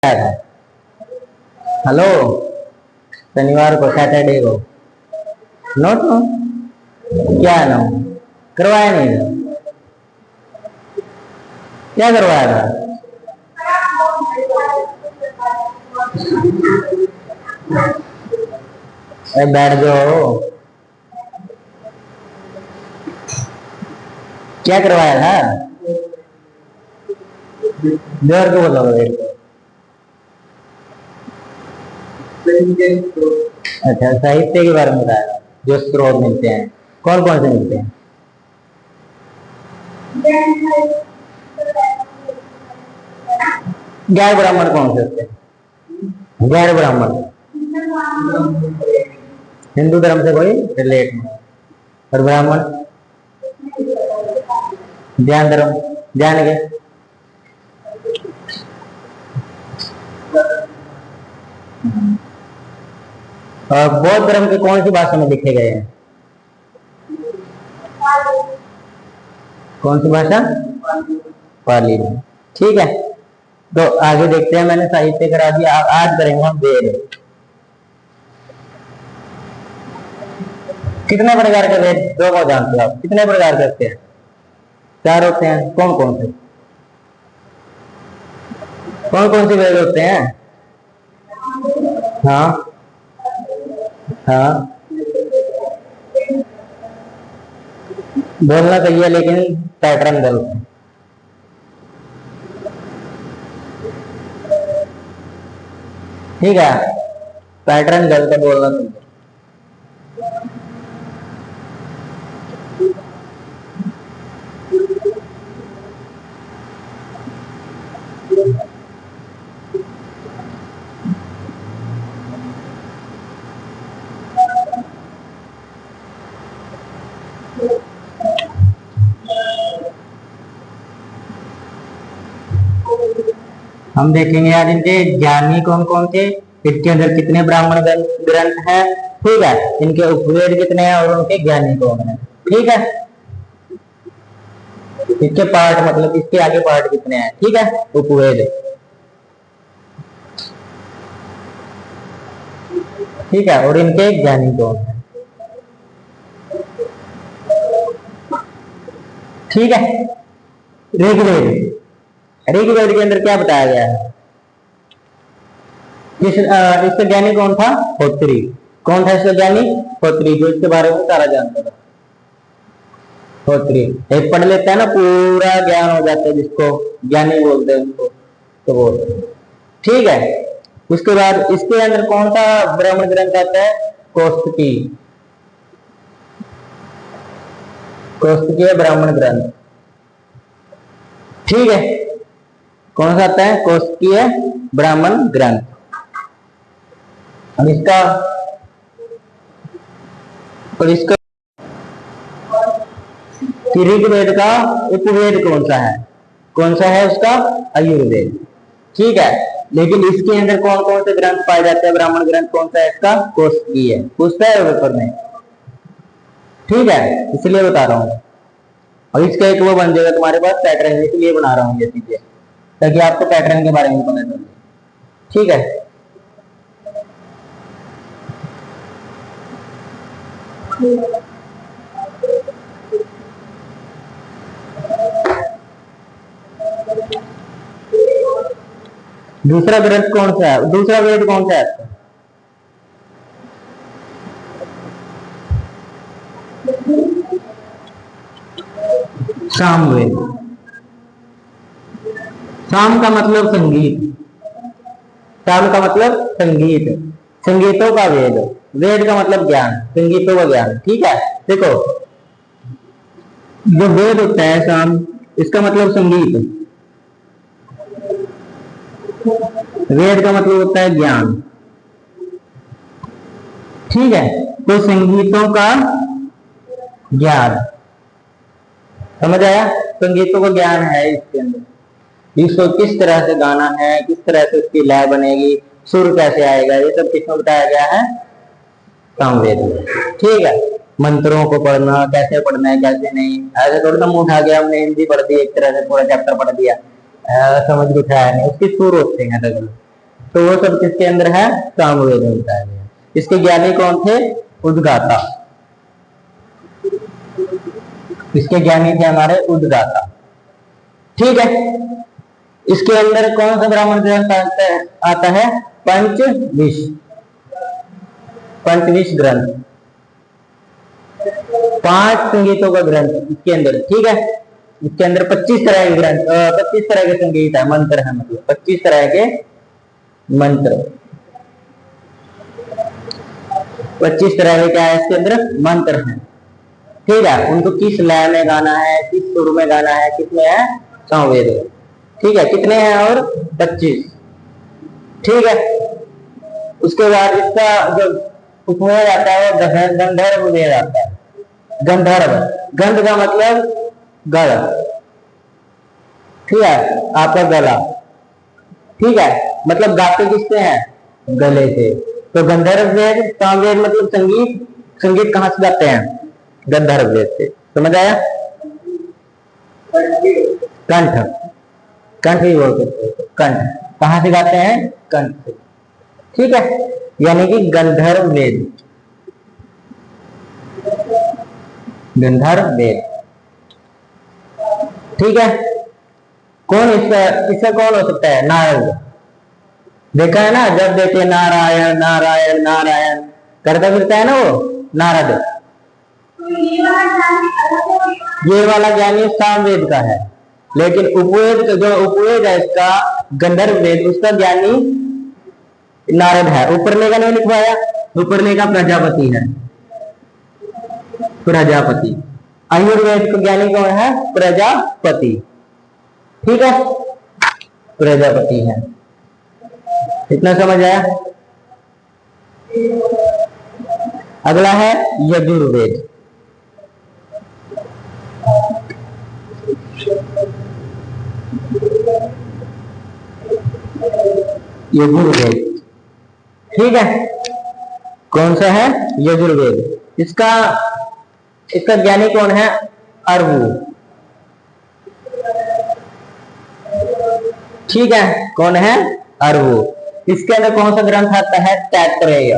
Hello. शनिवार को, Saturday को नोट नो। क्या नो करवाया नहीं था? क्या करवाया था? अरे बैठ जाओ। क्या करवाया था? जोर को बोलो मेरे को। अच्छा, साहित्य के बारे में बताया जो स्रोत मिलते हैं। कौन कौन से मिलते हैं? गैर ब्राह्मण कौन से होते हैं? गैर ब्राह्मण हिंदू धर्म से कोई रिलेट नहीं। और ब्राह्मण ध्यान धर्म जान गए। और बौद्ध धर्म के कौन सी भाषा में लिखे गए हैं? कौन सी भाषा? पाली में। ठीक है, तो आगे देखते हैं। मैंने साहित्य करा दिया, आज करेंगे हम वेद। कितने प्रकार के वेद दो को जानते हो आप? कितने प्रकार के होते हैं? चार होते हैं। कौन कौन से? कौन कौन से वेद होते हैं? हाँ हाँ, बोलना चाहिए लेकिन पैटर्न गलत है। ठीक है, पैटर्न गलत है, बोलना चाहिए। हम देखेंगे आज इनके ज्ञानी कौन कौन थे, इसके अंदर कितने ब्राह्मण ग्रंथ हैं। ठीक है, इनके उपवेद कितने हैं और उनके ज्ञानी कौन है। ठीक है, इसके पार्ट मतलब इसके आगे पार्ट कितने हैं। ठीक है, उपवेद। ठीक है, और इनके ज्ञानी कौन है। ठीक है, ऋग्वेद। ऋग्वेद के अंदर क्या बताया गया है? इसका ज्ञानी कौन था? होत्री। कौन था इसका ज्ञानी? होत्री, जो इसके बारे में सारा जानता था। होत्री एक पढ़ लेता है ना, पूरा ज्ञान हो जाता है, जिसको ज्ञानी बोलते हैं उसको, तो वो। ठीक है, उसके बाद इसके अंदर कौन सा ब्राह्मण ग्रंथ आता है? कौस्तुकी। कौस्तुकीय ब्राह्मण ग्रंथ। ठीक है, कौन सा आता है? कौस्तुकीय ब्राह्मण ग्रंथ। अब इसका ऋग्वेद का उपवेद कौन सा है? कौन सा है उसका? आयुर्वेद। ठीक है, लेकिन इसके अंदर कौन कौन से ग्रंथ पाए जाते हैं? ब्राह्मण ग्रंथ कौन सा है इसका? कौस्तुकीय। पूछता है पेपर में। ठीक है, इसलिए बता रहा हूँ। और इसका एक वो बन जाएगा तुम्हारे पास पैटर्न, इसलिए बना रहा हूँ ये चीजें, ताकि आपको पैटर्न के बारे में पता चले। ठीक है, दूसरा ग्रंथ कौन सा है? दूसरा वेद कौन सा है? सामवेद। साम का मतलब संगीत। साम का मतलब संगीत, संगीतों का वेद। वेद का मतलब ज्ञान, संगीतों का ज्ञान। ठीक है, देखो जो वेद होता है साम, इसका मतलब संगीत। वेद का मतलब होता है ज्ञान। ठीक है, तो संगीतों का ज्ञान, समझ आया? संगीतों का ज्ञान है इसके अंदर। इसको किस तरह से गाना है, किस तरह से उसकी लय बनेगी, सुर कैसे आएगा, ये सब किसमें बताया गया है? सामवेद में। ठीक है, मंत्रों को पढ़ना, कैसे पढ़ना है कैसे नहीं, ऐसे थोड़ा सा मुंह उठा गया हमने हिंदी पढ़ दी, एक तरह से पूरा चैप्टर पढ़ दिया, समझ कुछ आया नहीं। उसके सुर होते हैं अलग अलग। तो वो सब किसके अंदर है? सामवेद में बताया गया। इसके ज्ञानी कौन थे? उद्गाता। इसके ज्ञानी थे हमारे उद्गाता। ठीक है, इसके अंदर कौन सा ब्राह्मण ग्रंथ आता है? पंचविश। पंचविश ग्रंथ, 5 संगीतों का ग्रंथ इसके अंदर। ठीक है, इसके अंदर 25 तरह के ग्रंथ, 25 तरह के संगीत है, मंत्र है, मतलब 25 तरह के मंत्र। 25 तरह के क्या है इसके अंदर? मंत्र है। ठीक है, उनको किस लय में गाना है, किस सुर में गाना है, किसमें है? सामवेद। ठीक है, कितने हैं? और 25। ठीक है, उसके बाद इसका जो उपवेद आता है वो गंधर्व वेद आता है। गंधर्व, गंध का मतलब गला। ठीक है, आपका गला। ठीक है, मतलब गाते किससे हैं? गले से। तो गंधर्व वेद, सामवेद मतलब संगीत। संगीत कहां से गाते हैं? गंधर्व वेद से। समझ आया? कंठ, कंठ भी बोल सकते हैं। कंठ कहां से गाते हैं? कंठ से। ठीक है, यानी कि गंधर्व वेद। गंधर्व वेद। ठीक है, कौन इसका कौन हो सकता है? नारद। देखा है ना, जब देखे नारायण नारायण नारायण करता फिरता है ना वो नारद। ये वाला ज्ञानी सामवेद का है, लेकिन उपवेद, जो उपवेद है इसका गंधर्व वेद, उसका ज्ञानी नारद है। ऊपरले का नहीं लिखवाया, ऊपरले का प्रजापति है। प्रजापति। आयुर्वेद का ज्ञानी कौन है? प्रजापति। ठीक है, प्रजापति है। इतना समझ आया? अगला है यजुर्वेद। यजुर्वेद। ठीक है, कौन सा है? यजुर्वेद। इसका ज्ञानी कौन है? अरवु। ठीक है, कौन है? अरवु। इसके अंदर कौन सा ग्रंथ आता है? तैत्रेय।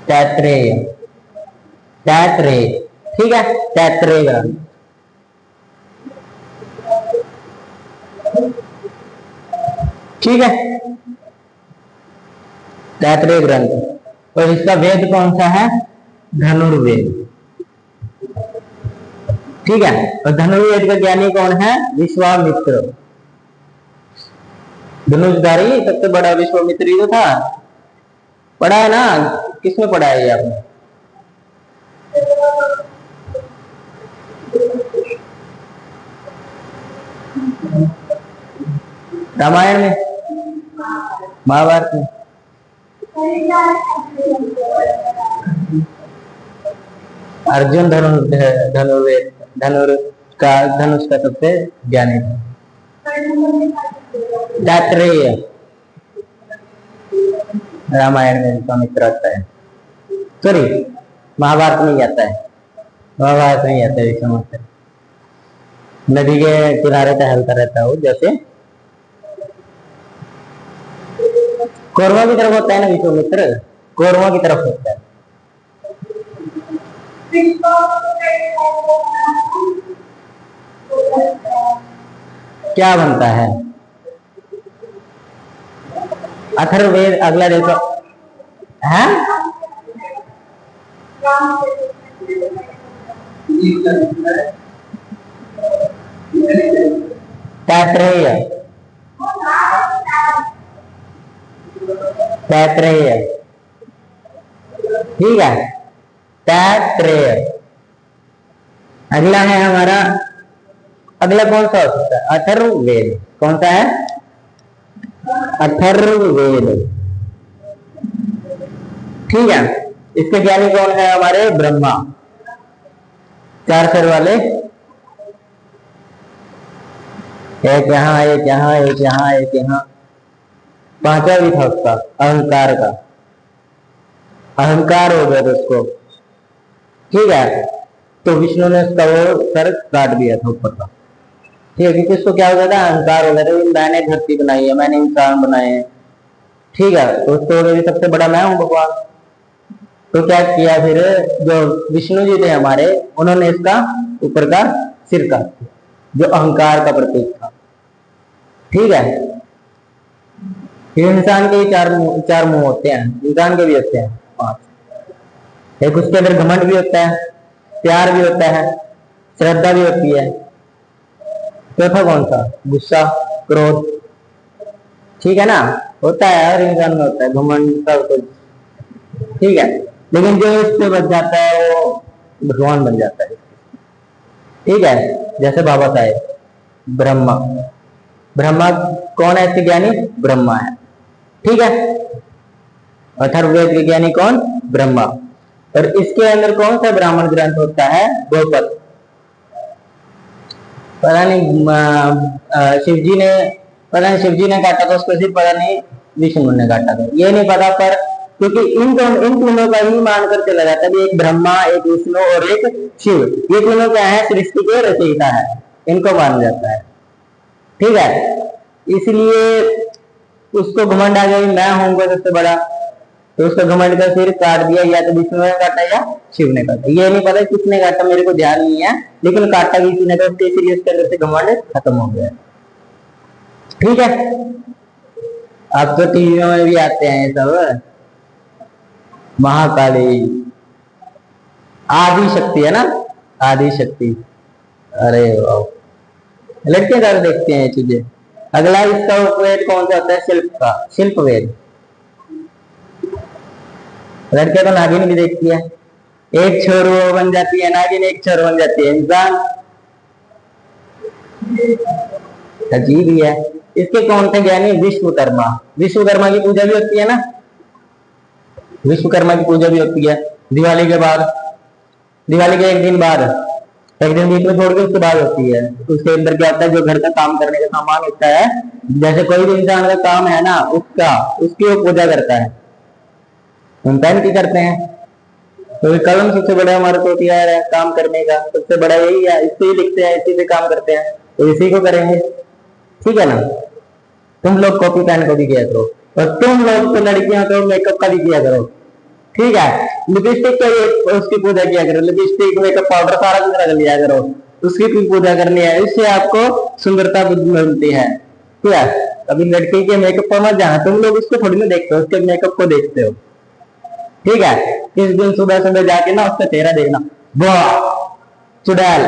तैत्रेय, तैत्रेय। ठीक है, तैत्रेय ग्रंथ। ठीक है, तैत्रेय ग्रंथ। और इसका वेद कौन सा है? धनुर्वेद। ठीक है, और धनुर्वेद का ज्ञानी कौन है? विश्वामित्र। धनुषधारी सबसे बड़ा विश्वामित्र ही तो था। पढ़ा है ना? किसमें पढ़ा है ये आपने? रामायण में, महाभारत में? अर्जुन धनुर्वेद, धनुष का सबसे ज्ञानी था। तैत्रेय रामायण में विश्वामित्र आता है। सॉरी, महाभारत में ही आता है। महाभारत में ही आता है विश्वामित्र। नदी के किनारे टहलता रहता है वो, जैसे कौरवों की तरफ होता है ना विश्वामित्र, कौरवों की तरफ होता है। क्या बनता है? अथर्ववेद। अगला देखो है तैत्रेय। तैत्रेय। ठीक है, तैत्रेय। अगला है हमारा, अगला कौन सा हो सकता है? अथर्ववेद। कौन सा है? अथर्ववेद। ठीक है, इसके ज्ञानी कौन है? हमारे ब्रह्मा। 4 सिर वाले, एक यहाँ, एक यहाँ, एक यहाँ, एक यहाँ। 5वां भी था उसका, अहंकार का। अहंकार हो गया उसको। ठीक है, तो विष्णु ने उसका वो सर काट दिया था ऊपर का। ठीक है, क्योंकि उसको क्या हो गया था, अहंकार हो गया था, मैंने धरती बनाई है, मैंने इंसान बनाए हैं। ठीक है, तो उसको सबसे बड़ा मैं हूँ भगवान। तो क्या किया फिर, जो विष्णु जी थे हमारे, उन्होंने इसका ऊपर का सिर काट दिया, जो अहंकार का प्रतीक था। ठीक है, फिर इंसान के चार मुंह होते हैं, इंसान के भी होते हैं 5। एक उसके अंदर घमंड भी होता है, प्यार भी होता है, श्रद्धा भी होती है। चौथा कौन सा, गुस्सा, क्रोध। ठीक है ना, होता है, हर इंसान में होता है घमंड, सब कुछ। ठीक है, लेकिन जो इससे बच जाता है वो भगवान बन जाता है। ठीक है, जैसे बाबा साहेब ब्रह्मा, ब्रह्मा कौन है, ऐसे ज्ञानी ब्रह्मा है। ठीक है, अथर्ववेद विज्ञानी कौन, ब्रह्मा। और इसके अंदर कौन सा ब्राह्मण ग्रंथ होता है, गोपद। पता नहीं शिवजी ने, पता नहीं शिवजी ने काटा था उसको सिर्फ, पता नहीं विष्णु ने काटा था, ये नहीं पता। पर क्योंकि इन तीनों का ही मानकर चला जाता है, एक ब्रह्मा, एक विष्णु और एक शिव, ये तीनों क्या है, सृष्टि के रचयिता है, इनको माना जाता है। ठीक है, इसलिए उसको घमंड आ गया, मैं होऊंगा सबसे बड़ा, तो उसका घमंड का सिर काट दिया, या तो विष्णु ने काटा या शिव ने काटा, ये नहीं पता किसने काटा, मेरे को ध्यान नहीं है, लेकिन काटा किसी ने, तो इसलिए उसके अंदर से घमंड खत्म हो गया। ठीक है, अब तो टीवियों में भी आते हैं ये सब, महाकाली आदि शक्ति है ना, आदि शक्ति। अरे वाह, लड़के ज्यादा देखते हैं ये चीजें। अगला इसका उपवेद कौन सा होता है, शिल्प का, शिल्प वेद। लड़के तो नागिन भी देखती है, एक छोर वो बन जाती है नागिन, एक छोर बन जाती है इंसान। अजीब ही है। इसके कौन थे ज्ञानी, विश्वकर्मा। विश्वकर्मा की पूजा भी होती है ना, विश्वकर्मा की पूजा भी होती है दिवाली के बाद, दिवाली के एक दिन बाद, एक दिन बीच में छोड़ के उसके बाद होती है। उसके अंदर क्या होता है, जो घर का काम करने का सामान होता है, जैसे कोई भी इंसान का काम है ना, उसका, उसकी वो पूजा करता है। हम पहन की करते हैं, तो कलम सबसे बड़ा हमारा तो हथियार है काम करने का, सबसे बड़ा यही है, इससे ही लिखते हैं, इसी से काम करते हैं, तो इसी को करेंगे। ठीक है ना, तुम लोग कॉपी पेन को भी किया करो, और तुम लोग तो लड़कियां तो मेकअप का भी किया करो। ठीक है, लिपस्टिक का उसकी पूजा किया करो, लिपस्टिक, मेकअप पाउडर सारा कुछ रख लिया करो, उसकी भी पूजा करनी है, इससे आपको सुंदरता मिलती है। ठीक है, कभी लड़की के मेकअप पर मत जाना, तुम लोग उसको थोड़ी ना देखते हो, उसके मेकअप को देखते हो। ठीक है, किस दिन सुबह सुबह जाके ना उसका चेहरा देखना, वाह चुड़ैल,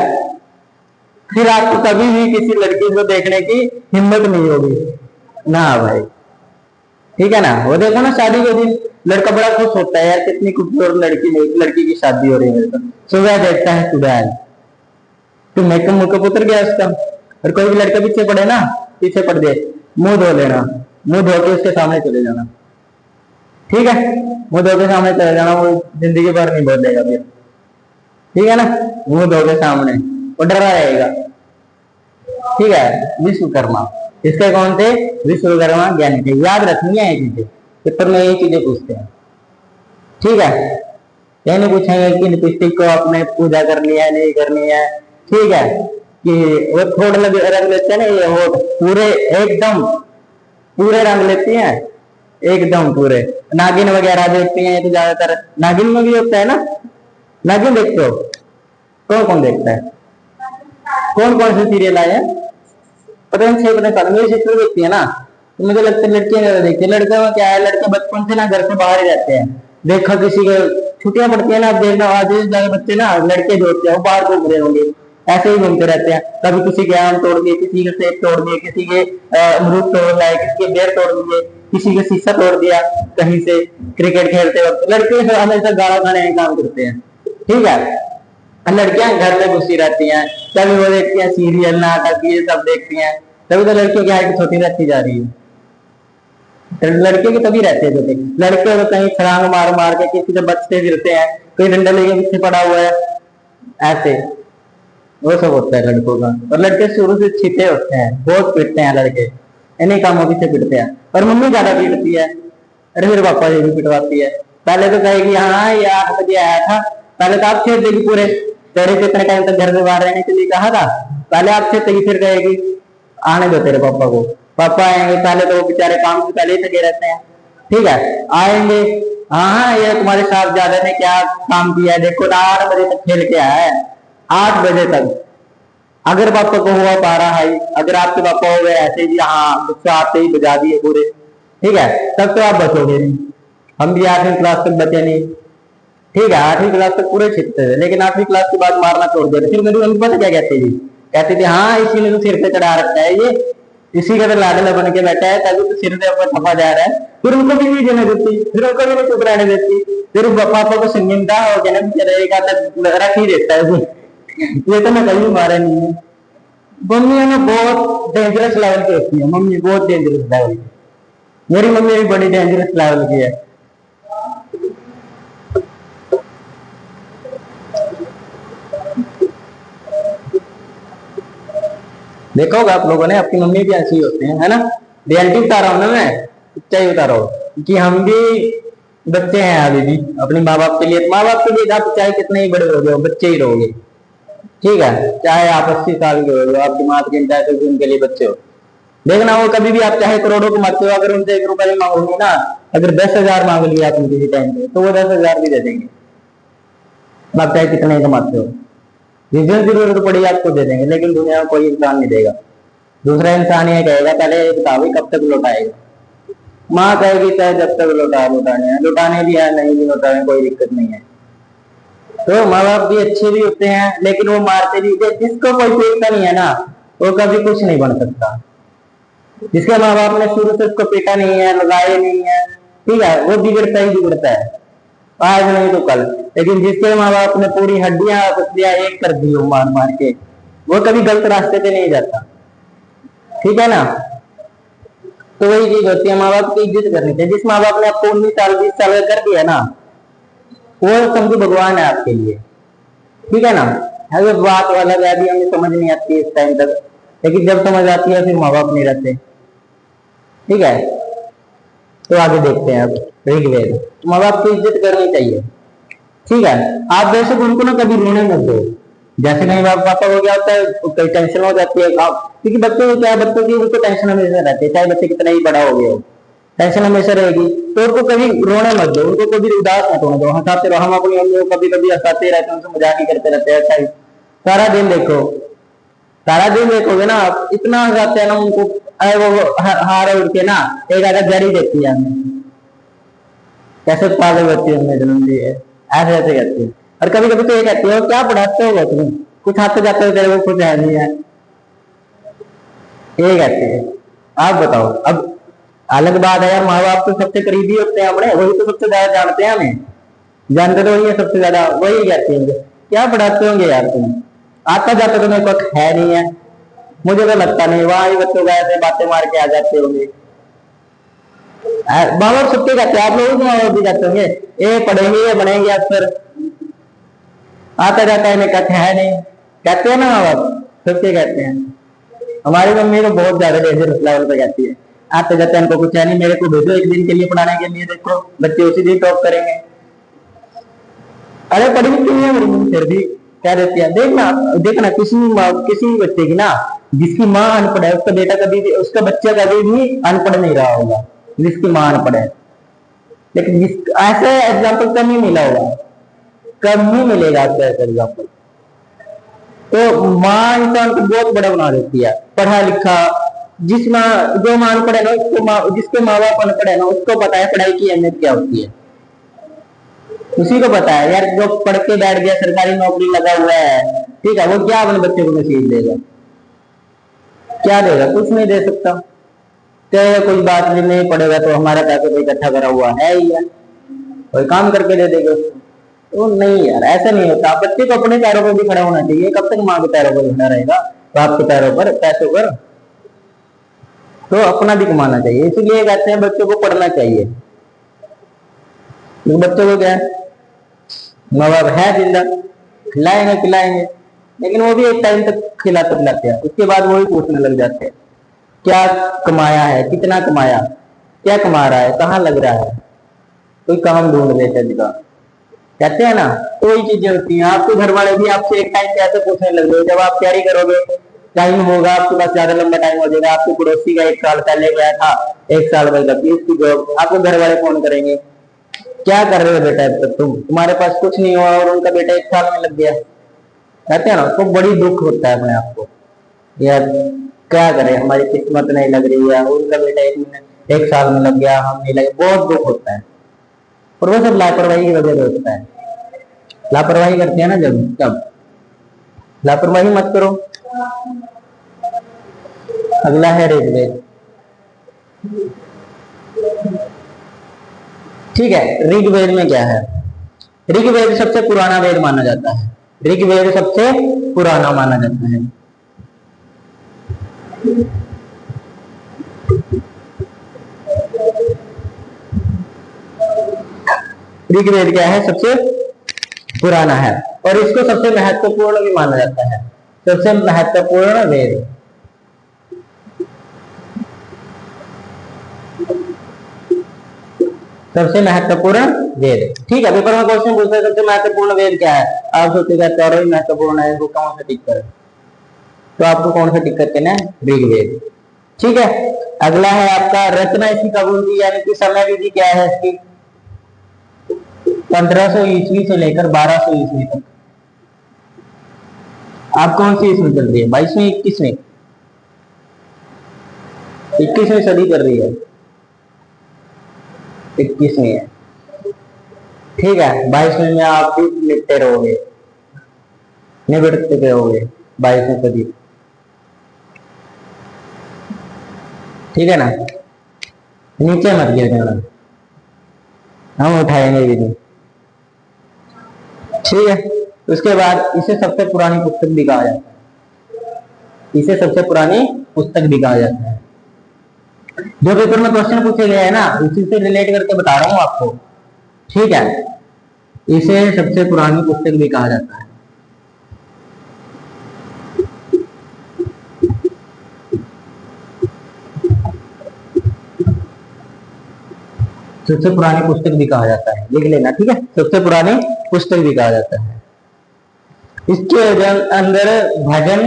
फिर आपको कभी भी किसी लड़की को देखने की हिम्मत नहीं होगी ना भाई। ठीक है ना, वो देखो ना शादी के दिन लड़का बड़ा खुश होता है, यार कितनी खूबसूरत लड़की की शादी हो रही है, तो सुबह देखता है चुड़ैल, तो मेकअप उतर गया उसका। और कोई भी लड़का पीछे पड़े ना, पीछे पड़ दे, मुंह धो लेना, मुंह धो के उसके सामने चले जाना। ठीक है, मुंह धो के सामने चले जाना, वो जिंदगी भर नहीं बोलेगा फिर। ठीक है ना, मुंह धो के सामने, वो डरा रहेगा। ठीक है, विश्वकर्मा, इसके कौन थे, विश्वकर्मा ज्ञानी थे। याद रखनी है ये चीजें, पेपर में यही चीजें पूछते हैं। ठीक है, ये नहीं पूछेंगे कि लिपस्टिक को आपने पूजा करनी है नहीं करनी है। ठीक है, कि वो थोड़ा रंग लेते हैं ना, ये होठ पूरे एकदम पूरे रंग लेती हैं, एकदम पूरे। नागिन वगैरह देखती हैं, तो ज्यादातर नागिन में भी होता है ना, नागिन देखते हो, कौन कौन देखता है, कौन कौन से सीरियल आए हैं, पता नहीं, मेरी सिस्टर देखती है ना, तो मुझे लगता है लड़कियां ज्यादा देखती है। लड़के में क्या है, लड़के बचपन से ना घर से बाहर ही रहते हैं। देखो किसी के छुट्टियां पड़ती है ना, अब देखना आज ज्यादा बच्चे ना, लड़के जो होते हैं वो बाहर घूम रहे होंगे, ऐसे ही घूमते रहते हैं। कभी किसी के आम तोड़ दिए, किसी के सेब तोड़ दिए, किसी के अमरूद तोड़ लाए, किसी के बेर तोड़ दिए, किसी के शीशा तोड़ दिया कहीं से क्रिकेट खेलते वक्त। लड़के हमेशा गाला खाने का काम करते हैं। ठीक है, लड़कियां घर में घुसी रहती हैं, कभी वो देखती हैं सीरियल, नाटक, ये सब देखती हैं, तभी तो लड़कियों की हाइट छोटी रहती जा रही है। लड़के की तभी रहते हैं छोटे, लड़के तो कहीं छलांग मार मार के किसी से बचते फिरते हैं, कोई डंडा लेके पीछे पड़ा हुआ है, ऐसे वो सब होता है लड़कों का। और लड़के शुरू से छिपे होते हैं, बहुत पिटते हैं लड़के, इन्हीं कामों पीछे पिटते हैं। और मम्मी ज्यादा पीटती है, अरे मेरे पापा जी भी पिटवाती है। पहले तो कहेगी हाँ ये 8 बजे आया था, पहले तो आप छेड़ देगी पूरे, तेरे को इतने टाइम तक घर से बाहर रहने के लिए कहा था? पहले आपसे तई फिर कहेगी आने दो तेरे पापा को। पापा आएंगे, पहले तो वो बेचारे काम से पहले ही थके रहते हैं, ठीक है, आएंगे, हाँ हाँ ये तुम्हारे साहबजादे ने क्या काम किया है, देखो ना 8 बजे तक खेल के आया है, 8 बजे तक। अगर पापा को हुआ पा रहा है, अगर आपके पापा हो गए ऐसे जी, हाँ गुस्सा आते ही बजा दिए पूरे, ठीक है, तब तो आप बचोगे नहीं। हम भी 8वीं क्लास तक बचे नहीं, ठीक है, 8वीं क्लास तक पूरे छिपते थे, लेकिन 8वीं क्लास के बाद मारना छोड़ दिया। फिर मेरी मम्मी पता क्या कहती थी? कहती थी हाँ इसी ने तो सिर पे चढ़ा रखा है, ये इसी का तो लाडला बन के बैठा है, तभी तो सिर पे ऊपर थपा जा रहा है। फिर उनको भी नहीं देने देती, फिर उनको भी नहीं चुप रहने देती, फिर पापा को शर्मिंदा हो गया ना, रख ही देता है ये तो मैं कहीं मारा नहीं है। मम्मी ना बहुत डेंजरस लेवल की होती है, मम्मी बहुत डेंजरस लेवल की, मेरी मम्मी भी बड़ी डेंजरस लेवल की है। देखा होगा आप लोगों ने, आपकी मम्मी भी ऐसी होते हैं, है ना। रियलिटी बता रहा हूँ ना मैं, सच्चाई बता रहा हूँ कि हम भी बच्चे हैं अभी भी अपने माँ बाप के लिए। माँ बाप के लिए आप चाहे कितने ही बड़े हो गए हो, बच्चे ही रहोगे, ठीक है, चाहे आप 80 साल के हो, आप दिमाग गिनता है तो भी उनके लिए बच्चे हो। देखना वो कभी भी आप चाहे करोड़ों कमाते हो, अगर उनसे 1 रुपया मांगोगे ना, अगर 10,000 मांग लिया आप किसी टाइम पे, तो वो 10,000 भी दे देंगे, आप चाहे कितने ही कमाते हो। जिस दिन जरूरत पड़ी आपको दे देंगे, लेकिन दुनिया में कोई इंसान नहीं देगा। दूसरा इंसान ये कहेगा पहले ये बताओ कब तक लौटाएगा। माँ कहेगी चाहे जब तक लौटाने हैं, लौटाने भी है, नहीं भी लौटाने कोई दिक्कत नहीं है। तो माँ बाप भी अच्छे भी होते हैं, लेकिन वो मारते भी होते हैं। जिसको कोई पीटता नहीं है ना, वो कभी कुछ नहीं बन सकता। जिसके माँ बाप ने शुरू से उसको पीटा नहीं है, लगाए नहीं है, ठीक है, वो बिगड़ता ही बिगड़ता है, आज नहीं तो कल। लेकिन जिसके माँ बाप ने पूरी हड्डियां पसलियां एक कर दी हो मार मार के, वो कभी गलत रास्ते पे नहीं जाता, ठीक है ना। तो वही चीज होती है, माँ बाप की इज्जत करनी चाहिए। जिस माँ बाप ने आपको 19 साल 20 साल का कर दिया ना, वो समझो भगवान है आपके लिए, ठीक है ना। अगर बात अलग है, अभी हमें समझ नहीं आती इस टाइम तक, लेकिन जब समझ आती है फिर माँ बाप नहीं रहते, ठीक है। तो आगे देखते हैं अब ऋग्वेद। माँ बाप की इज्जत करनी चाहिए, ठीक है। आप वैसे उनको ना कभी रोने मत दो। जैसे कहीं बाप पापा हो गया होता है, कई टेंशन हो जाती है, क्योंकि बच्चों को क्या है, बच्चों की उनको टेंशन हमेशा रहती है, चाहे बच्चे कितना ही बड़ा हो गया हो, टेंशन हमेशा रहेगी। तो उनको कभी रोने मत दो, उनको कभी उदास मत होने दो, हंसाते रहो। हम अपनी मम्मी को कभी कभी हंसाते रहते हैं, उनसे मजाक ही करते रहते हैं, ऐसा ही सारा दिन देखो, सारा दिन देखोगे ना आप, इतना हंसाते हैं ना उनको। वो हार उड़ के ना एक आधा जड़ी देती है हमें, कैसे पागल बच्चे हमने जन्म दिए, ऐसे ऐसे कहती है। और कभी कभी तो ये कहती है क्या पढ़ाते हो तुम, कुछ आते जाते हो तेरे को कुछ है नहीं है, ये कहती है। आप बताओ। अब अलग बात है यार, माँ बाप तो सबसे करीबी होते हैं अपने, वही तो सबसे ज्यादा जानते हैं हमें, जानते तो वही है सबसे ज्यादा, वही कहते हैं क्या पढ़ाते होंगे यार तुम, आता जाता तो मेरे को है नहीं है, मुझे तो लगता नहीं, वहां ही बच्चों का ऐसे बातें मार के आ जाते होंगे। माँ बाप सबके कहते हैं, आप लोगों के माँ बाप भी कहते होंगे ये पढ़ेंगे ये बनेंगे अक्सर, आता जाता है कहते हैं नहीं, कहते हैं ना माँ बाप, सबके कहते हैं। हमारी मम्मी तो बहुत ज्यादा डेंजरस लेवल पे कहती है, आते जाते इनको कुछ है नहीं, मेरे को भेजो एक दिन के लिए पढ़ाने के लिए, देखो बच्चे उसी दिन टॉप करेंगे। अरे पढ़ी क्यों नहीं है मेरी मम्मी, फिर भी क्या देती है। देखना देखना किसी बच्चे की ना, जिसकी माँ अनपढ़ है, उसका बेटा कभी भी, उसका बच्चा कभी भी अनपढ़ नहीं रहा होगा, जिसकी माँ अनपढ़ है। लेकिन जिस ऐसे एग्जाम्पल कम ही मिला होगा, कम ही मिलेगा आपको ऐसा एग्जाम्पल। तो माँ इंसान को बहुत बड़ा बना देती है, पढ़ा लिखा। जिस माँ जो माँ अनपढ़ है ना, उसको जिसके माँ बाप अनपढ़ है ना, उसको पता है पढ़ाई की अहमियत क्या होती है, उसी को पता है यार। जो पढ़ के बैठ गया, सरकारी नौकरी लगा हुआ है, ठीक है, वो क्या अपने बच्चे को नसीब देगा, क्या देगा, कुछ नहीं दे सकता। चाहे कोई बात नहीं पड़ेगा तो हमारा पैसा कोई इकट्ठा करा हुआ है ही है, कोई काम करके दे देगा उसको। तो नहीं यार, ऐसा नहीं होता। बच्चे को अपने पैरों पर भी खड़ा होना चाहिए। कब तक माँ के पैरों पर खड़ा रहेगा, बाप के पैरों पर, पैसों पर, तो अपना भी कमाना चाहिए। इसलिए कहते हैं बच्चों को पढ़ना चाहिए। तो बच्चों को क्या है, माँ बाप है जिंदा, खिलाएंगे पिलाएंगे, लेकिन वो भी एक टाइम तक खिलाते पिलाते हैं, उसके बाद वो ही पूछने लग जाते हैं क्या कमाया है, कितना कमाया, क्या कमा रहा है, कहाँ लग रहा है, कोई काम ढूंढ लेते हैं, कहते हैं ना, तो वही चीजें होती हैं। आपके घर वाले भी आपसे एक टाइम पे ऐसे पूछने लग गए, जब आप तैयारी करोगे, टाइम होगा आपके पास, ज्यादा लंबा टाइम हो जाएगा, आपके पड़ोसी का 1 साल पहले गया था, 1 साल बाद लगी उसकी जॉब, आपको घर वाले फोन करेंगे, क्या कर रहे हो बेटा, तब तुम्हारे पास कुछ नहीं हुआ और उनका बेटा 1 साल में लग गया। कहते हैं ना, तो बड़ी दुख होता है अपने आपको, यार क्या करें, हमारी किस्मत नहीं लग रही है, उनका बेटा 1 साल में लग गया, हम नहीं लगे, बहुत दुख होता है। और वो सब लापरवाही की वजह से होता है। लापरवाही करते हैं ना जब, तब लापरवाही मत करो। अगला है ऋग्वेद। ठीक है, ऋग्वेद में क्या है? ऋग्वेद सबसे पुराना वेद माना जाता है। ऋग्वेद सबसे पुराना माना जाता है। ऋग्वेद क्या है? सबसे पुराना है और इसको सबसे महत्वपूर्ण भी माना जाता है। सबसे महत्वपूर्ण वेद, सबसे महत्वपूर्ण वेद। ठीक है, पेपर में क्वेश्चन पूछते हैं सबसे महत्वपूर्ण वेद क्या है, आप सोचेगा चारों ही महत्वपूर्ण है, वो कौन सा टिक करें, तो आपको कौन सा टिक करके ना, ऋग्वेद। ठीक है, अगला है आपका रचना इसकी कब हुई, यानी कि समय विधि क्या है इसकी? 1500 ईस्वी से लेकर 1200 ईस्वी तक। आप कौन सी ईस्वी चल रही है? 22वीं, 21वीं? 21वीं सदी कर रही है, 21वीं है। ठीक है, 22वीं में आप भी लिखते रहोगे, निवृत्त रहोगे 22वीं सदी। ठीक है ना, नीचे मत गिर जाना, हम उठाएंगे भी नहीं। ठीक है, उसके बाद इसे सबसे पुरानी पुस्तक भी कहा जाता है। इसे सबसे पुरानी पुस्तक भी कहा जाता है। जो पेपर में क्वेश्चन पूछे गए हैं ना, उसी से रिलेट करके बता रहा हूं आपको। ठीक है, इसे सबसे पुरानी पुस्तक भी कहा जाता है। सबसे पुरानी पुस्तक भी कहा जाता है, लिख लेना। ठीक है, सबसे पुरानी पुस्तक भी कहा जाता है। इसके अंदर भजन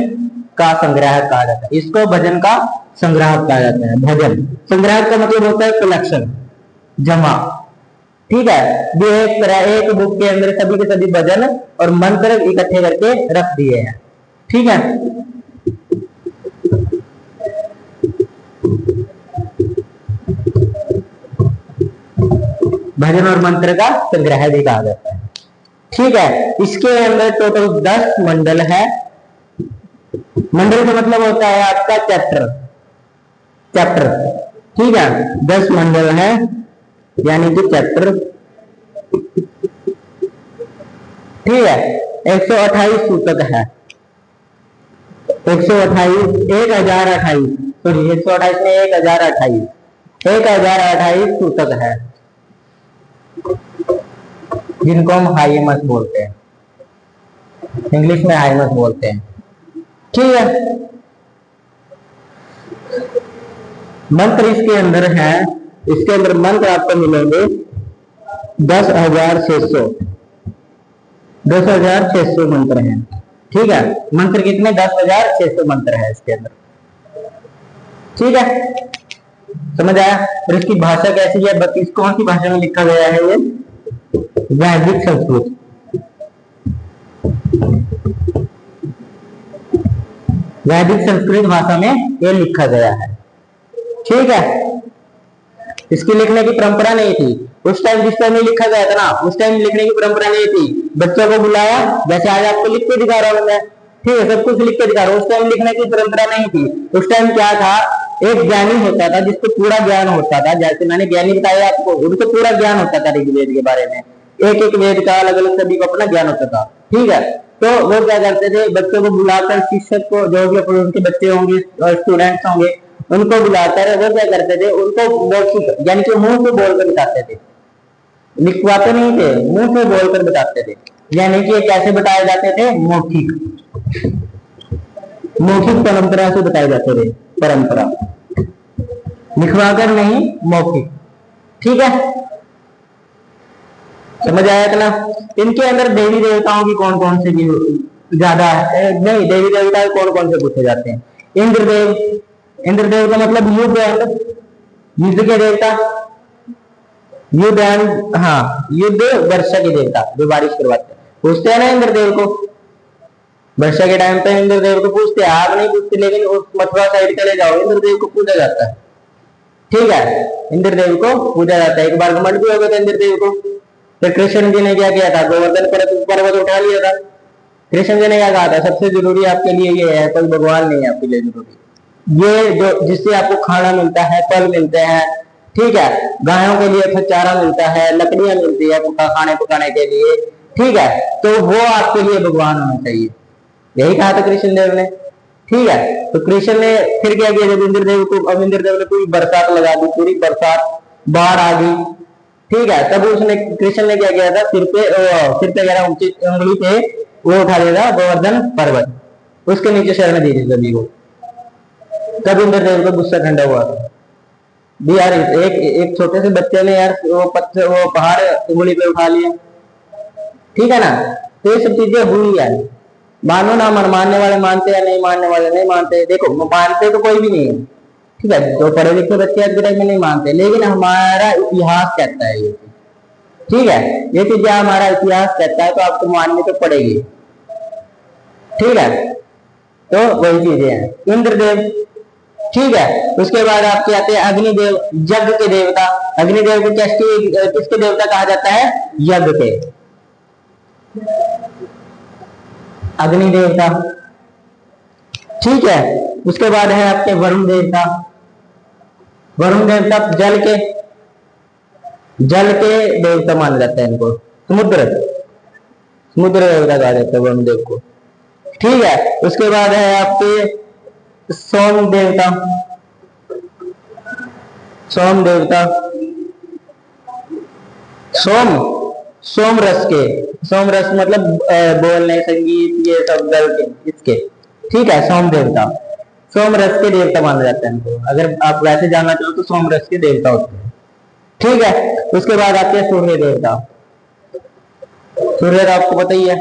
का संग्रह कहा जाता है। इसको भजन का संग्रह कहा जाता है। भजन संग्रह का मतलब होता है कलेक्शन, जमा। ठीक है, जो एक तरह एक बुक के अंदर सभी के सभी भजन और मंत्र इकट्ठे करके रख दिए हैं। ठीक है, भजन और मंत्र का संग्रह भी कहा जाता है। ठीक है, इसके अंदर टोटल 10 मंडल है। मंडल का मतलब होता है आपका चैप्टर, चैप्टर। ठीक है, 10 मंडल है यानी कि चैप्टर। ठीक है, 128 सूतक है, 128, 1028, सॉरी 128 में 1028, 1028 सूतक है, जिनको हम हाइमस बोलते हैं, इंग्लिश में हाइमस बोलते हैं। ठीक है, मंत्र इसके अंदर है, इसके अंदर मंत्र आपको मिलेंगे 10,600, 10,600 मंत्र हैं। ठीक है, मंत्र कितने? 10,600 मंत्र है इसके अंदर। ठीक है, समझ आया? और इसकी भाषा कैसी है? इस कौन सी भाषा में लिखा गया है? ये वैदिक संस्कृत, वैदिक संस्कृत भाषा में ये लिखा गया है। ठीक है, इसकी लिखने की परंपरा नहीं थी उस टाइम, जिस टाइम लिखा गया था ना, उस टाइम लिखने की परंपरा नहीं थी। बच्चों को बुलाया, जैसे आज आपको लिख के दिखा रहा हूं मैं, ठीक है, सब कुछ लिख के दिखा रहा हूं। उस टाइम लिखने की परंपरा नहीं थी। उस टाइम क्या था, एक ज्ञानी होता था जिसको पूरा ज्ञान होता था। जैसे मैंने ज्ञानी बताया आपको, उनको पूरा ज्ञान होता था ऋग्वेद के बारे में, एक एक वेद का अलग अलग सभी को अपना ज्ञान होता था। ठीक है, तो वो क्या करते थे, बच्चों को बुलाकर, शिक्षक को, जो भी उनके बच्चे होंगे और स्टूडेंट्स होंगे, उनको बुलाकर वो क्या करते थे, उनको मौखिक यानी कि मुंह से बोलकर बताते थे, लिखवाते नहीं थे, मुंह से बोलकर बताते थे। यानी कि कैसे बताए जाते थे? मौखिक, मौखिक परंपरा से बताए जाते थे, परंपरा, लिखवाकर नहीं, मौखिक। ठीक है, समझ आया था ना। इनके अंदर देवी देवताओं की कौन कौन से ज्यादा नहीं, देवी देवता कौन कौन से पूछे जाते हैं? इंद्रदेव, इंद्रदेव का मतलब युद्ध एंड, युद्ध के देवता, युद्ध एंड, हाँ युद्ध वर्षा के देवता, जो बारिश करवाते हैं, पूछते हैं ना इंद्रदेव को। वर्षा के टाइम पे इंद्रदेव को पूछते हैं, आप नहीं पूछते, लेकिन उस मथुरा साइड चले जाओ, इंद्रदेव को पूजा जाता है। ठीक है, इंद्रदेव को पूजा जाता है। एक बार घमंड भी हो गया था इंद्रदेव को। फिर कृष्ण जी ने क्या किया था? गोवर्धन पर्वत उठा लिया था। कृष्ण जी ने क्या कहा था? सबसे जरूरी आपके लिए ये है, कोई भगवान नहीं है आपके लिए जरूरी, ये जो जिससे आपको खाना मिलता है, फल मिलते हैं, ठीक है, गायों के लिए चारा मिलता है, लकड़ियां मिलती है खाने पकाने के लिए, ठीक है, तो वो आपके लिए भगवान होना चाहिए, यही कहा था कृष्ण देव ने। ठीक है, तो कृष्ण ने फिर क्या किया? जब इंद्रदेव को, अब इंद्रदेव ने पूरी बरसात लगा दी, पूरी बरसात, बाढ़ आ गई, ठीक है, तब उसने, कृष्ण ने क्या किया था? सिर पे कह रहा उंगली पे वो उठा लिया था गोवर्धन पर्वत, उसके नीचे शरण दी थी सभी को। तब इंद्रदेव का गुस्सा ठंडा हुआ था भी यार, एक छोटे से बच्चे ने यार वो पहाड़ उंगली पे उठा लिया, ठीक है ना। तो ये सब चीजें हुई यार, मानो ना मन, मानने वाले मानते हैं, नहीं मानने वाले नहीं मानते। देखो, मानते तो कोई भी नहीं है, ठीक है, जो पढ़े लिखे बच्चे आज के टाइम में नहीं मानते, लेकिन हमारा इतिहास कहता है ये, ठीक है, ये चीजें हमारा इतिहास कहता है, तो आपको माननी तो पड़ेगी, ठीक है। तो वही चीजें हैं। इंद्रदेव, ठीक है, उसके बाद आपके आते हैं अग्निदेव, यज्ञ के देवता। अग्निदेव को किसके देवता कहा जाता है? यज्ञ के, अग्नि देवता, ठीक है। उसके बाद है आपके वरुण देवता। वरुण देवता जल के देवता माना जाता है इनको, समुद्र देवता कहा जाता है वरुण देव को, ठीक है। उसके बाद है आपके सोम देवता, सोम देवता, सोम रस के, सोम रस मतलब बोलने, संगीत, ये सब गल के, इसके, ठीक है, सोम देवता, सोम रस के देवता माना जाता है इनको। अगर आप वैसे जानना चाहो तो सोम रस के देवता होते हैं, ठीक है। उसके बाद आते हैं सूर्य देवता। सूर्य तो आपको पता ही है,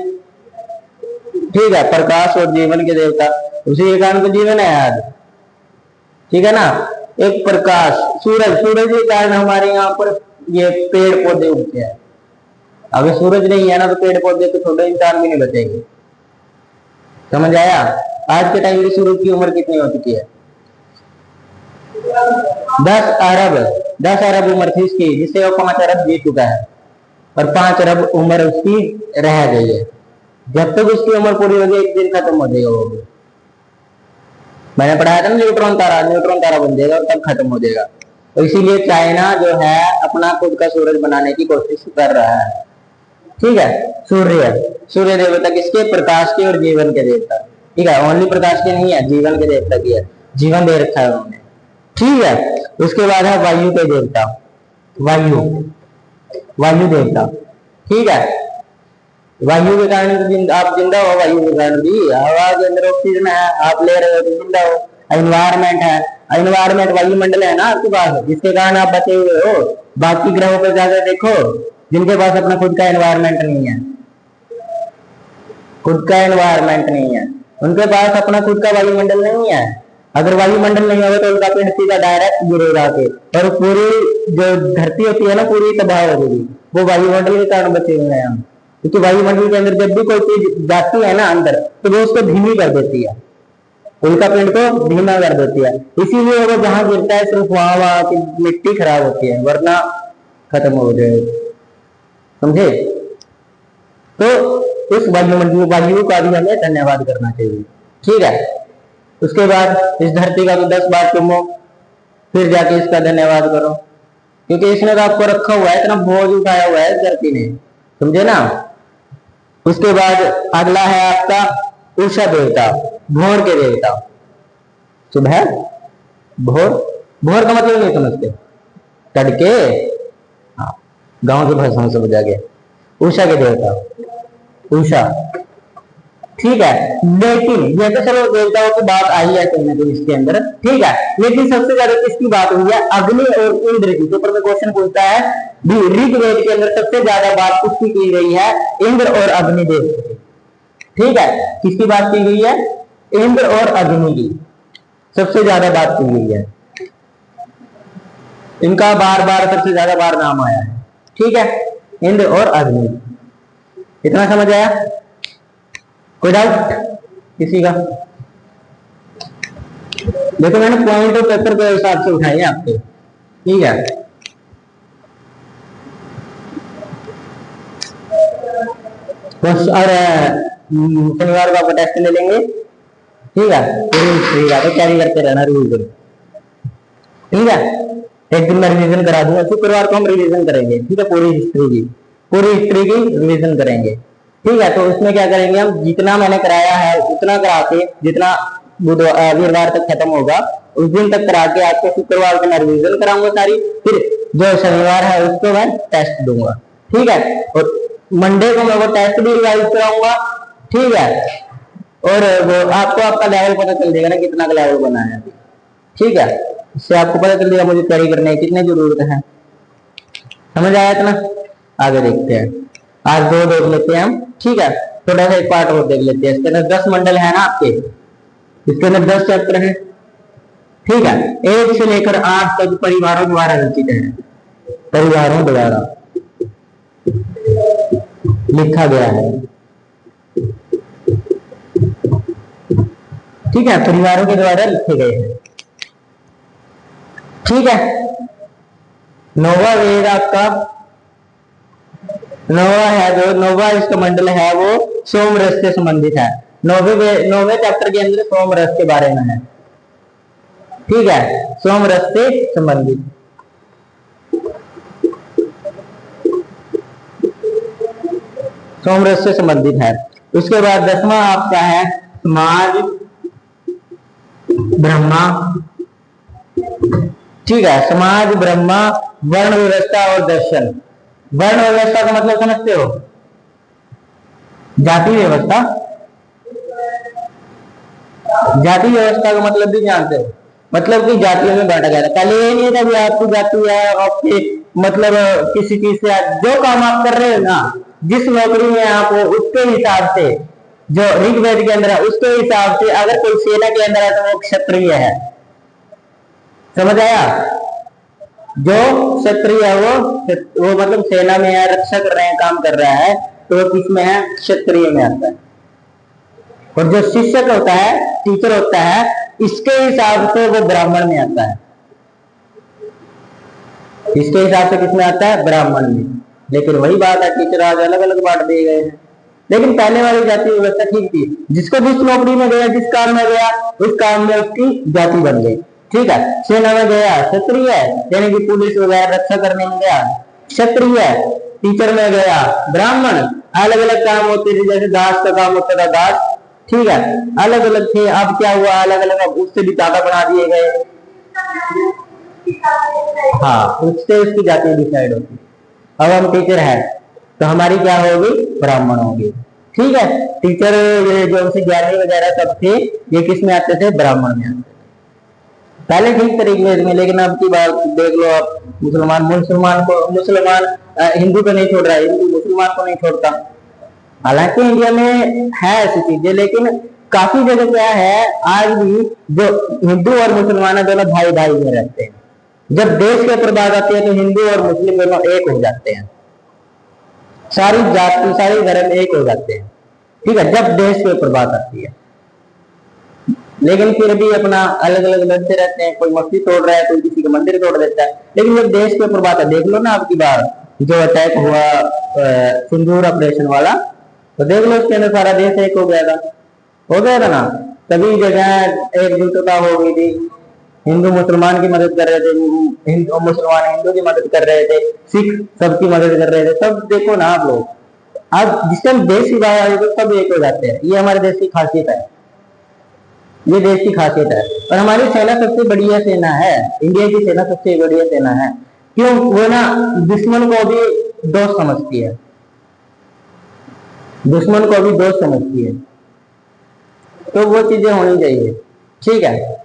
ठीक है, प्रकाश और जीवन के देवता, उसी के कारण तो जीवन है आज, ठीक है ना। एक प्रकाश, सूरज के कारण हमारे यहाँ पर ये पेड़ पौधे उगते हैं। अगर सूरज नहीं है ना तो पेड़ पौधे तो छोटे इंसान भी नहीं बचेंगे, समझ आया। आज के टाइम में सूरज की उम्र कितनी हो चुकी है? 10 अरब उम्र थी इसकी, जिससे वो 5 अरब जी चुका है, और 5 अरब उम्र उसकी रह गई है। जब तक उसकी उम्र पूरी होगी एक दिन खत्म हो जाएगा वो। मैंने पढ़ाया था ना, न्यूट्रॉन तारा बन जाएगा और तब खत्म हो जाएगा। तो इसीलिए चाइना जो है अपना खुद का सूरज बनाने की कोशिश कर रहा है, ठीक है। सूर्य देवता किसके? प्रकाश के और जीवन के देवता, ठीक है, ओनली प्रकाश के नहीं है, जीवन के देवता की है, जीवन दे रखा है उन्होंने, ठीक है। उसके बाद है वायु के देवता, वायु देवता, ठीक है। वायु के कारण आप जिंदा हो, वायु के कारण भी हवा के अंदर ऑक्सीजन है, आप ले रहे हो तो जिंदा हो। एनवायरमेंट है, एनवायरमेंट वायुमंडल है ना आपके पास, जिसके कारण आप बचे हुए हो। बाकी ग्रहों पर ज्यादा देखो जिनके पास अपना खुद का एनवायरमेंट नहीं है, उनके पास अपना खुद का वायुमंडल नहीं है। अगर वायुमंडल नहीं होगा तो उनका पिंड सीधा डायरेक्ट गिरेगा के, और पूरी जो धरती होती है ना पूरी तबाह हो जाएगी, वो वायुमंडल के कारण बचे हुए हैं हम। क्योंकि वायुमंडल के अंदर जब भी कोई चीज जाती है ना अंदर, तो वो उसको धीमी कर देती है, उल्का पिंड को धीमा कर देती है। इसीलिए वो जहां गिरता है सिर्फ वहां की मिट्टी खराब होती है, वरना खत्म हो जाएगी, समझे। तो इस वायु का भी हमें धन्यवाद करना चाहिए, ठीक है। उसके बाद इस धरती का तो 10 बार चुमो, फिर जाके इसका धन्यवाद करो, क्योंकि इसने तो आपको रखा हुआ है, इतना बोझ उठाया हुआ है इस धरती ने, समझे ना। उसके बाद अगला है आपका उषा देवता, भोर के देवता। सुबह भोर का मतलब नहीं समझते? तड़के, हाँ, गांव की भाषा में समझ आ गया। उषा के देवता, ठीक है। लेकिन ये तो चलो देवताओं की बात आई है कहीं ना कहीं इसके अंदर, ठीक है, लेकिन सबसे ज्यादा किसकी बात हुई है? अग्नि और इंद्र की। तो ऊपर में क्वेश्चन पूछता है ऋग्वेद के अंदर सबसे ज्यादा बात किसकी की गई है? इंद्र और अग्निदेव की। ठीक है, किसकी बात की गई है? इंद्र और अग्नि की सबसे ज्यादा बात की गई है। इनका बार बार सबसे ज्यादा बार नाम आया है। ठीक है, इंद्र और अग्नि। इतना समझ आया? कोई डाउट किसी का? देखो मैंने पॉइंट और पेपर के हिसाब से उठाई है आपके। ठीक है, बस। और शनिवार को आपका टेस्ट ले लेंगे। ठीक है, पूरी तो कैरी करते रहना रूल करो। ठीक है, एक दिन में रिवीजन करा दूंगा। शुक्रवार को हम रिवीजन करेंगे। ठीक है, पूरी हिस्ट्री की रिवीजन करेंगे। ठीक है, तो उसमें क्या करेंगे हम? जितना मैंने कराया है उतना करा के, जितना वीरवार तक खत्म होगा उस दिन तक करा के आपको शुक्रवार को मैं रिवीजन कराऊंगा सारी। फिर जो शनिवार है उसको मैं टेस्ट दूंगा। ठीक है, और मंडे को मैं वो टेस्ट भी रिवाइज कराऊंगा। ठीक है, और वो आपको आपका लेवल पता चल जाएगा ना, कितना का लेवल बना है। ठीक है, इससे आपको पता चल जाएगा मुझे तैयारी करने की कितनी जरूरत है। समझ आया इतना? आगे देखते हैं। आज दो देख लेते हैं हम। ठीक है, थोड़ा सा एक पार्ट और देख लेते हैं। इसके अंदर 10 मंडल है ना आपके, इसके अंदर 10 चैप्टर है। ठीक है, 1 से लेकर 8 तक परिवारों द्वारा रचित है। परिवारों द्वारा लिखा गया है। ठीक है, परिवारों के द्वारा लिखे गए हैं। ठीक है, नौवा वेद आपका, नौवा है जो नौवा इसका मंडल है वो सोम रस से संबंधित है। नौवे चैप्टर के अंदर सोम रस के बारे में है। ठीक है, सोम रस से संबंधित। सोम रस से संबंधित है। उसके बाद 10वां आपका है समाज ब्रह्मा। ठीक है, समाज ब्रह्मा, वर्ण व्यवस्था और दर्शन। वर्ण व्यवस्था का मतलब समझते हो? जाति व्यवस्था। जाति व्यवस्था का मतलब भी जानते हो? मतलब कि जातियों में बांटा गया था। पहले ये नहीं था कि आपकी जाति है, आपके मतलब किसी चीज से जो काम आप कर रहे हो ना, जिस नौकरी में आप हो उसके हिसाब से, जो ऋग्वेद के अंदर है उसके हिसाब से, अगर कोई सेना के अंदर है तो वो क्षत्रिय है। समझ आया? जो क्षत्रिय है वो मतलब सेना में है, रक्षा कर रहे हैं, काम कर रहा है, तो वो किस में है? क्षत्रिय में आता है। और जो शिक्षक होता है, टीचर होता है, इसके हिसाब से वो ब्राह्मण में आता है। इसके हिसाब से किसमें आता है? ब्राह्मण में। लेकिन वही बात है, टीचर आज अलग अलग बांट दिए गए हैं। लेकिन पहले वाली जाति व्यवस्था ठीक थी। जिसको जिस नौकरी में गया, जिस काम में गया, उस काम में उसकी जाति बन गई। ठीक है, सेना में गया क्षत्रिय है, यानी कि पुलिस वगैरह रक्षा करने में गया क्षत्रिय है। टीचर में गया ब्राह्मण। अलग अलग काम होते थे, जैसे दास का काम होता था दास। ठीक है, अलग अलग थे। अब क्या हुआ? अलग अलग, अब उससे भी ज्यादा बना दिए गए। हाँ, उससे उसकी जाति डिसाइड होती। अब हम टीचर है तो हमारी क्या होगी? ब्राह्मण होगी। ठीक है, टीचर जो उनसे ज्ञानी वगैरह सब थे, ये किस में आते थे? ब्राह्मण में आते थे। पहले ठीक तरीके में, लेकिन अब की बात देख लो आप, मुसलमान हिंदू को नहीं छोड़ रहा है, हिंदू मुसलमान को नहीं छोड़ता। हालांकि इंडिया में है ऐसी चीजें, लेकिन काफी जगह क्या है, आज भी जो हिंदू और मुसलमान है दोनों भाई भाई में रहते हैं। जब देश के ऊपर बात आती है तो हिंदू और मुस्लिम दोनों एक हो जाते हैं। सारी जाति सारे धर्म एक हो जाते हैं। ठीक है, जब देश के ऊपर बात आती है। लेकिन फिर भी अपना अलग अलग लड़ते रहते हैं। कोई मस्जिद तोड़ रहा है, कोई किसी का मंदिर तोड़ देता है। लेकिन जब देश के ऊपर बात है, देख लो ना आपकी बार जो अटैक हुआ सिंदूर ऑपरेशन वाला, तो देख लो उसके अंदर सारा देश एक हो गया था ना। सभी जगह एकजुटता हो गई थी। हिंदू मुसलमान की मदद कर रहे थे, हिंदू मुसलमान हिंदू की मदद कर रहे थे, सिख सबकी मदद कर रहे थे। सब देखो ना आप लोग, अब जिस टाइम देश की बात आई तो सब एक हो जाते हैं। ये हमारे देश की खासियत है, ये देश की खासियत है। और हमारी सेना सबसे बढ़िया सेना है, इंडिया की सेना सबसे बढ़िया सेना है। क्यों? वो ना दुश्मन को भी दोस्त समझती है, दुश्मन को भी दोस्त समझती है। तो वो चीजें होनी चाहिए, ठीक है।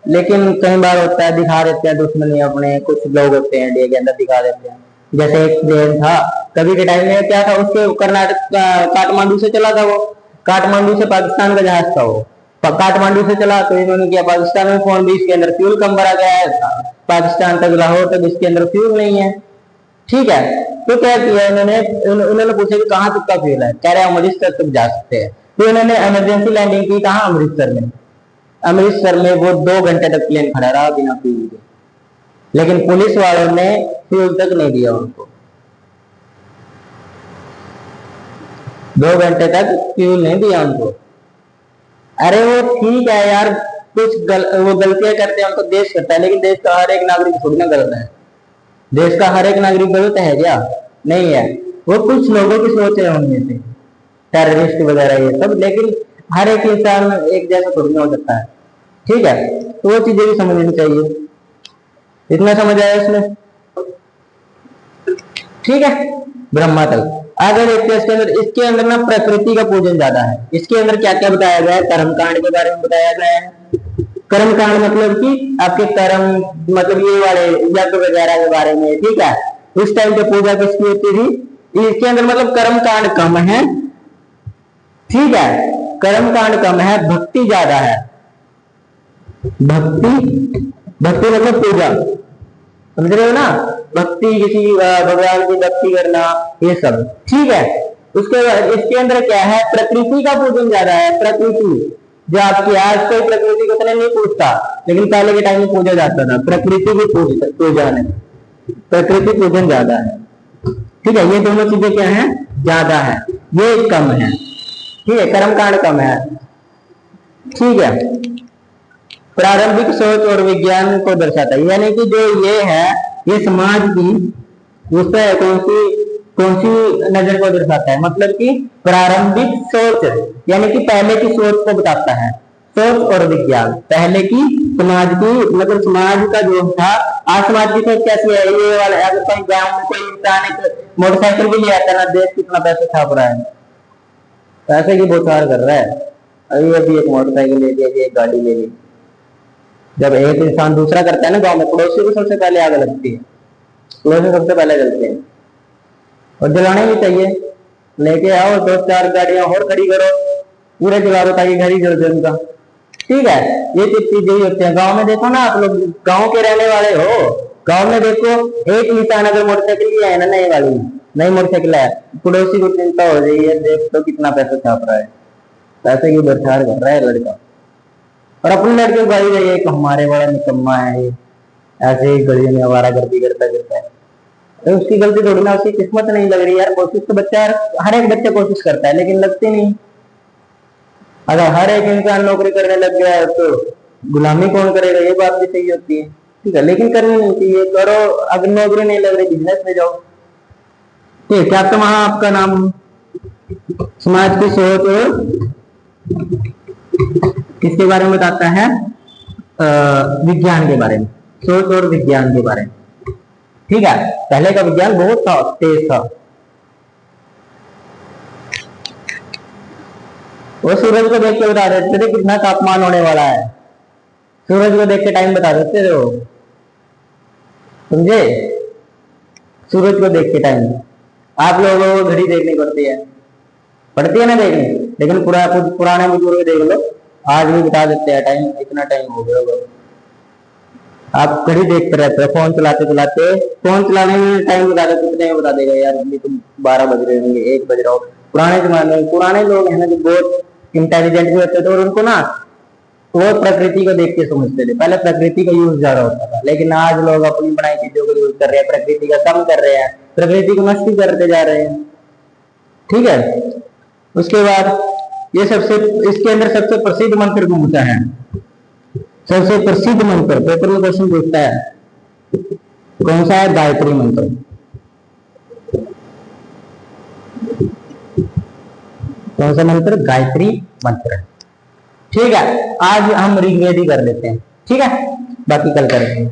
लेकिन कई बार होता है दिखा देते हैं दुश्मनी अपने, कुछ लोग होते हैं इंडिया के अंदर दिखा देते हैं। जैसे एक प्लेन था कभी के टाइम में, क्या था उसके कर्नाटक काठमांडू से चला था वो, काठमांडू से पाकिस्तान का जहाज था वो, काठमांडू से चला तो इन्होंने किया पाकिस्तान में फोन भी, इसके अंदर फ्यूल कम भरा गया है, पाकिस्तान तक लाहौर तक इसके अंदर फ्यूल नहीं है, ठीक है। तो क्या किया उन्होंने पूछा कि कहाँ तक का फ्यूल है, कह रहे हैं अमृतसर तक जा सकते हैं। तो इन्होंने इमरजेंसी लैंडिंग की कहाँ, अमृतसर में। अमृतसर में वो 2 घंटे तक प्लेन खड़ा रहा बिना फ्यूल के, लेकिन पुलिस वालों ने फ्यूल तक नहीं दिया उनको, 2 घंटे तक फ्यूल नहीं दिया उनको। अरे वो ठीक है यार, वो गलतियां करते हैं, उनको देश करता है, लेकिन देश का हर एक नागरिक थोड़ी ना गलत है, देश का हर एक नागरिक गलत है क्या, नहीं है। वो कुछ लोगों की सोच है उनमें से, टेररिस्ट वगैरह ये सब, लेकिन हर एक इंसान एक जैसा थोड़ी ना हो सकता है, ठीक है। तो वो चीजें भी समझनी चाहिए। इतना समझ आया इसमें, ठीक है। ब्रह्मातल आगे देखते हैं, इसके अंदर ना प्रकृति का पूजन ज्यादा है। इसके अंदर क्या क्या बताया गया है, कर्मकांड के बारे में बताया गया है। कर्मकांड मतलब कि आपके कर्म, मतलब ये वाले यज्ञ वगैरह के बारे में, ठीक है। उस टाइम पे पूजा किसकी होती थी, इसके अंदर मतलब कर्मकांड कम है, ठीक है, कर्मकांड कम है, भक्ति ज्यादा है। भक्ति मतलब पूजा, समझ रहे हो ना, भक्ति किसी भगवान की भक्ति करना, ये सब, ठीक है। उसके बाद इसके अंदर क्या है, प्रकृति का पूजन ज्यादा है। प्रकृति जो आपकी, आज कोई प्रकृति को इतना नहीं पूजता, लेकिन पहले के टाइम में पूजा जाता था, प्रकृति की पूजन है, प्रकृति पूजन ज्यादा है, ठीक है। ये दोनों चीजें क्या है, ज्यादा है, ये कम है, ठीक है, कर्मकांड कम है, ठीक है। प्रारंभिक सोच और विज्ञान को दर्शाता है, यानी कि जो ये है, ये समाज की उस पर कौन सी नजर को दर्शाता है, मतलब कि प्रारंभिक सोच, यानी कि पहले की सोच को बताता है। सोच और विज्ञान, पहले की समाज की, मतलब समाज का जो था, आज समाज की सोच कैसी है, ये वाला, अगर कोई गांव में कोई इंसान एक मोटरसाइकिल भी ले आता है ना, देश कितना पैसा छाप रहा है, पैसे की बौछार कर रहा है। अभी एक मोटरसाइकिल ले ली, एक गाड़ी ले ली। जब एक इंसान दूसरा करता है ना गांव में, पड़ोसी को सबसे पहले आग लगती है, पड़ोसी सबसे पहले जलते हैं, और जलाने भी चाहिए। लेके आओ 2-4 गाड़ियां और खड़ी करो, पूरे जला दो ताकि घर ही जल जाए उनका, ठीक है। ये चीजें ही होती है। गांव में देखो ना, आप लोग गांव के रहने वाले हो, गांव में देखो एक इंसान अगर मोटरसाइकिल लिया है ना, नई मोटरसाइकिल है, पड़ोसी को चिंता हो रही है, देख तो कितना पैसा छाप रहा है, पैसे की बरछाड़ कर रहा है लड़का, और अपने लड़के को गाली रही है कि हमारे बड़ा निकम्मा है ये, ऐसे ही गलियों में आवारागर्दी करता है। तो उसकी गलती थोड़ी ना, उसकी किस्मत नहीं लग रही यार, कोशिश तो बच्चा, हर एक बच्चा कोशिश करता है, लेकिन लगती नहीं। अगर हर एक इंसान नौकरी करने लग गया है तो गुलामी कौन करेगा, ये बात भी सही होती है, ठीक है, लेकिन करनी नहीं चाहिए, करो। अगर नौकरी नहीं लग रही, बिजनेस में जाओ, ठीक है। क्या तो वहां आपका नाम, समाज की सोच और किसके बारे में बताता है, विज्ञान के बारे में, सोच और विज्ञान के बारे में, ठीक है। पहले का विज्ञान बहुत था, तेज था। वो सूरज को देख के बता देते थे कितना तापमान होने वाला है, सूरज को देख के टाइम बता देते थे वो, समझे, सूरज को देख के टाइम। आप लोगों को घड़ी देखनी पड़ती है ना देखनी, लेकिन पुराने बुजुर्ग देख लो, आज भी बता देते हैं टाइम, इतना टाइम हो गया होगा। आप घड़ी देखते रहते हैं, फोन चलाने में टाइम बता देते, कितने में बता देगा यार, अभी तो 12 बज रहे होंगे, 1 बज रहा हो। पुराने जमाने में पुराने लोग हैं ना, जो बहुत इंटेलिजेंट भी होते थे, और उनको ना वो प्रकृति को देख के समझते थे। पहले प्रकृति का यूज ज्यादा होता था, लेकिन आज लोग अपनी बनाई चीजों को यूज कर रहे हैं, प्रकृति का कम कर रहे हैं, प्रकृति को नष्ट करते जा रहे हैं, ठीक है। उसके बाद ये इसके अंदर सबसे प्रसिद्ध मंत्र कौन सा है, सबसे प्रसिद्ध मंत्र, पेपर में क्वेश्चन पूछता है कौन सा है, गायत्री मंत्र। कौन सा मंत्र, गायत्री मंत्र, ठीक है। आज हम ऋग्वेद ही कर लेते हैं, ठीक है, बाकी कल करेंगे।